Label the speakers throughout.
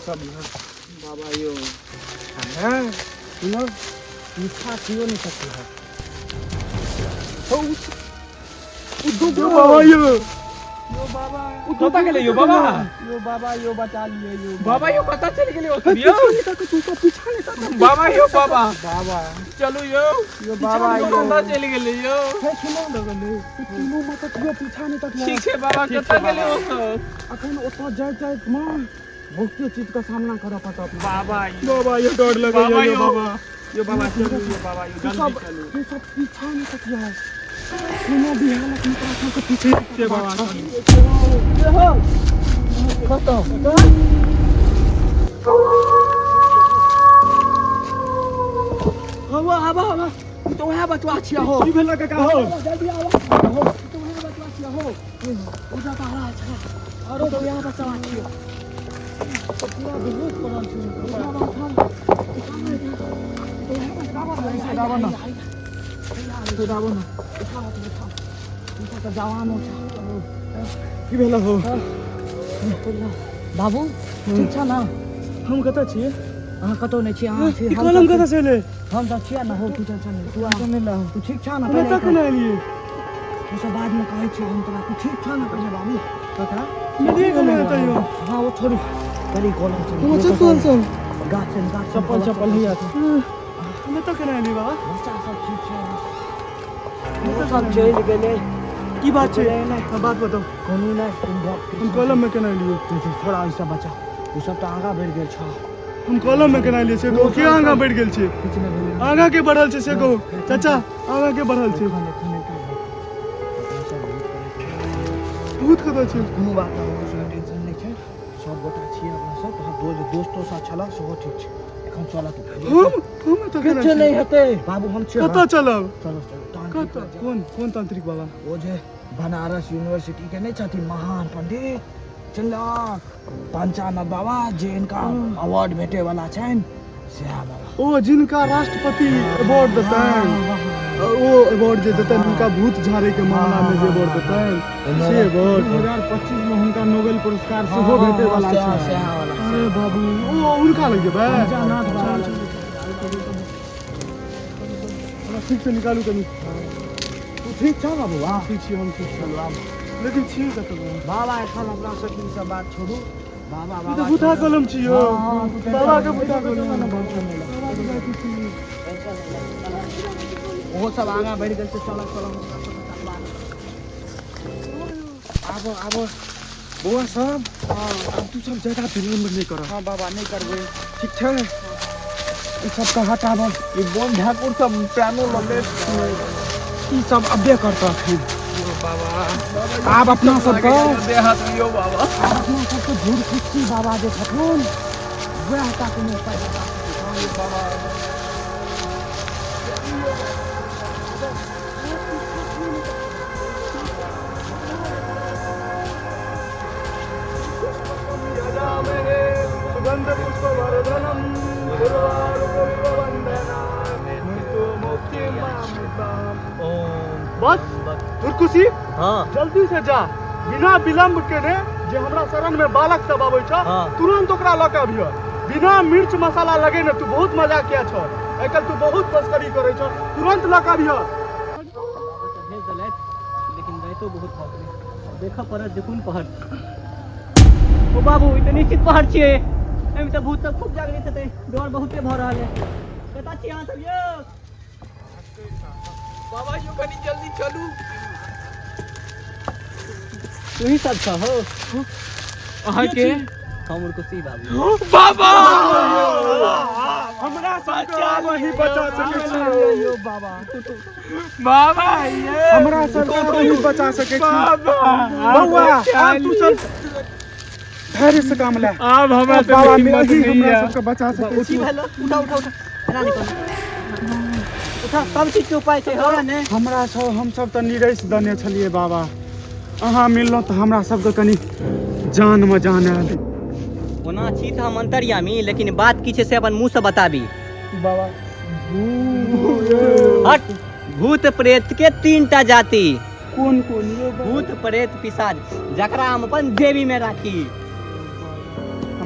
Speaker 1: सब
Speaker 2: बाबा यो है सुनो मिठा क्यों नहीं सकती है
Speaker 1: यो बाबा यो
Speaker 2: बाबा
Speaker 1: कता गेले यो बाबा
Speaker 2: यो बचा लिए यो
Speaker 1: बाबा यो कता चल गेले ओ सब यो
Speaker 2: तू तो पीछा नहीं था
Speaker 1: बाबा यो बाबा
Speaker 2: बाबा
Speaker 1: चलो यो
Speaker 2: बाबा यो
Speaker 1: कता चल गेले यो
Speaker 2: है सुनो लगले तू तीनों मत यो पीछा नहीं था
Speaker 1: ठीक है बाबा कता गेले ओ सब
Speaker 2: अखन ओतो जाय मां बहुत चीज का सामना करा पड़ता
Speaker 1: बाबा
Speaker 2: यो डर लगे
Speaker 1: बाबा
Speaker 2: यो बाबा
Speaker 1: यो बाबा चलो यो बाबा यो जल्दी चलो
Speaker 2: ये सब पीछा नहीं था किया है सुनो भी हालत में तो के पीछे
Speaker 1: के बाबा
Speaker 2: खत्म हवा तो है बचवा छिया हो
Speaker 1: की भेला का हो
Speaker 2: जल्दी आओ हो तो है बचवा छिया हो उजा का रहा है और तो यहां बचवा छिया पूरा बहुत बड़ा बाबू ठीक छ ना
Speaker 1: हम कता छिए
Speaker 2: अहाँ कतौ नहीं छी अहाँ छी
Speaker 1: कलम कता छले
Speaker 2: हम त छिया ना हो तू टेंशन नहीं तू आ तू ठीक छ ना
Speaker 1: मैं तक ना लिए
Speaker 2: ये सब बाद में कहै छी हम तोरा तू ठीक छ ना पहले बाबू कता
Speaker 1: मैं देख ना तइयो
Speaker 2: हां वो छोड़ी पहले कॉल
Speaker 1: वो चप्पल सब
Speaker 2: गाछ
Speaker 1: चप्पल ही आता मैं तक ना लिए बाबा
Speaker 2: बच्चा सब ठीक छ वो सब चल गेले
Speaker 1: की बात छे बात बताओ
Speaker 2: कोनो ना तुम
Speaker 1: हम कलम में केना लिए
Speaker 2: थोड़ा ऐसा बचा ये सब तो आगा बढ़ गेल छ
Speaker 1: हम कलम में केना लिए से को के आगा बढ़ गेल छे
Speaker 2: कुछ नहीं भेल
Speaker 1: आगा के बढ़ल छे से को चाचा आगा के बढ़ल छे बहुत कता छे
Speaker 2: कोनो बात ना टेंशन नहीं छै सब गोटा छी अपना सब दोस्तों सा छला सब ठीक छै एखन चला तू
Speaker 1: हम तो केना
Speaker 2: कुछ नहीं हेते बाबू हम छी
Speaker 1: कता चलब
Speaker 2: चलो
Speaker 1: कता कौन तांत्रिक बाबा
Speaker 2: वो जे बनारस यूनिवर्सिटी के नहीं छथि महान पंडित चला पंचानन बाबा जे इनका अवार्ड भेटे वाला छन से बाबा
Speaker 1: ओ जिनका राष्ट्रपति अवार्ड देतन वो अवार्ड जे देतन उनका भूत झाड़े के मामला में जे अवार्ड देतन से अवार्ड 2025 में उनका नोबेल पुरस्कार सेहो भेटे वाला छै अरे बाबू ओ उनका लग जेबे
Speaker 2: पंचानन बाबा
Speaker 1: ठीक से निकालू कनी
Speaker 2: तू ठीक छ बाबू हां
Speaker 1: ठीक छी हम ठीक चलो आब लेकिन छी कत
Speaker 2: बाबा एखन अपना सखी सब बात छोड़ू बाबा
Speaker 1: ई तो बुधा कलम छी यो बाबा के बुधा कलम
Speaker 2: वो सब आगा बढ़ गेल छै चला आबो
Speaker 1: बुआ सब अब तू सब ज्यादा विलम्ब नहीं कर
Speaker 2: हां बाबा नहीं करबे
Speaker 1: ठीक छै ई सब का हटाबो
Speaker 2: ये बम ठाकुर सब प्यानो लगे
Speaker 1: ई सब अबे करता फिर
Speaker 2: बाबा
Speaker 1: आप अपना सब का
Speaker 2: दे हाथ लियो बाबा
Speaker 1: अपना सब के झूठ खुशी बाबा जे छथुन वह ता कोनो पाइ
Speaker 2: बाबा
Speaker 1: सुगंध पुष्प वर्धनम बस दुर्कुशी
Speaker 2: हां
Speaker 1: जल्दी से जा बिना विलंब केने जे हमरा शरण में बालक सब आबै छ तुरंत ओकरा लऽ के अबियो बिना मिर्च मसाला लगे ने तू बहुत मजा किया छ आइकल तू बहुत तस्करी करे छ तुरंत लऽ के अबियो
Speaker 2: लेकिन मैं तो बहुत देखा पड़त देखुन पहाड़ ओ बाबू ई त निश्चित पहाड़ छिए एमे त भूत सब खूब जागृत हेतै डर बहुते भ रहल है कता छी अहाँ सब यो
Speaker 1: बाबा यो कनी जल्दी चलू
Speaker 2: तू ही सब छ हो
Speaker 1: अहाँ के
Speaker 2: हमर कुशी बाबू
Speaker 1: बाबा हमरा सबके वही बचा सके छी
Speaker 2: यो बाबा
Speaker 1: बाबा ये हमरा सबके वही बचा सके छी बाबा तू सब धैर्य से काम ले अब हमरा बाबा में ही हमरा सबके बचा सके छी
Speaker 2: उठा एना निकल उठा सब चीज के उपाय छै हो ने
Speaker 1: हमरा सब हम सब त निरैस दने छलिए बाबा अहाँ मिललो त हमरा सबके कनी जान में जान आयल
Speaker 2: ओना छी त हम अंतर्यामी लेकिन बात की छै से अपन मुंह से बताबी
Speaker 1: बाबा
Speaker 2: हट भूत प्रेत के 3टा जाति
Speaker 1: कौन कौन ये
Speaker 2: भूत प्रेत पिशाच जकरा हम अपन देवी में राखी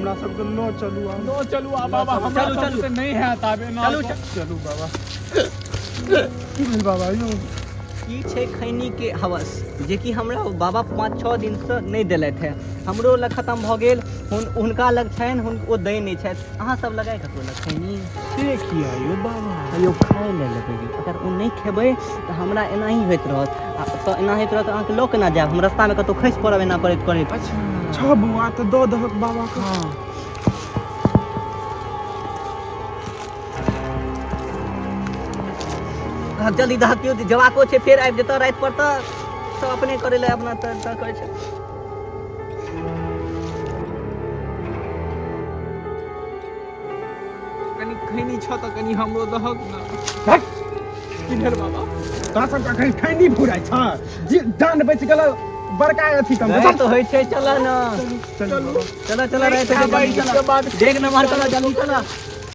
Speaker 1: हमरा सब के नो चलू आ
Speaker 3: नो चलू आ बाबा हमरा
Speaker 2: चलू,
Speaker 3: सब
Speaker 2: चलू।
Speaker 3: से नहीं है ताबे ना
Speaker 2: चलू,
Speaker 1: चलू बाबा की भेल बाबा यौ
Speaker 2: ई छै खैनी के हवस जे कि हमरा बाबा 5-6 दिन से नहीं देलथि है हमरो लग खत्म भ गेल हुनका लग छनि ओ दै नहि छथि अहाँ सब लगाए ककरो लग खैनी
Speaker 1: से किया यौ बाबा
Speaker 2: यौ खाए ले लेबै अगर ओ नहि खेबै तऽ हमरा एनाही होइत रहत तऽ एना होइत रहत अहाँके लऽ केना जायब हम रस्तामे कतहु खसि पड़ब एना करैत करैत
Speaker 1: अच्छा बौआ तऽ दऽ दहक बाबा के
Speaker 2: हाँ जल्दी दहक केओ जवाको छै फेर आबि जेतऽ राति पर तऽ सब अपने करे ले अपना तर करै छै
Speaker 3: कनी खैनी छ त कनी हमरो दहक ना
Speaker 1: हट
Speaker 3: की भेल बाबा
Speaker 1: तोरा सब का खैनी फुराय छ जे जान बच गेल बड़का अथी कम
Speaker 2: राति तो होइ छै चल ना
Speaker 1: चलू
Speaker 2: चल राति
Speaker 3: खाबै, इसके बाद
Speaker 2: देख न मार चल जल्दी चल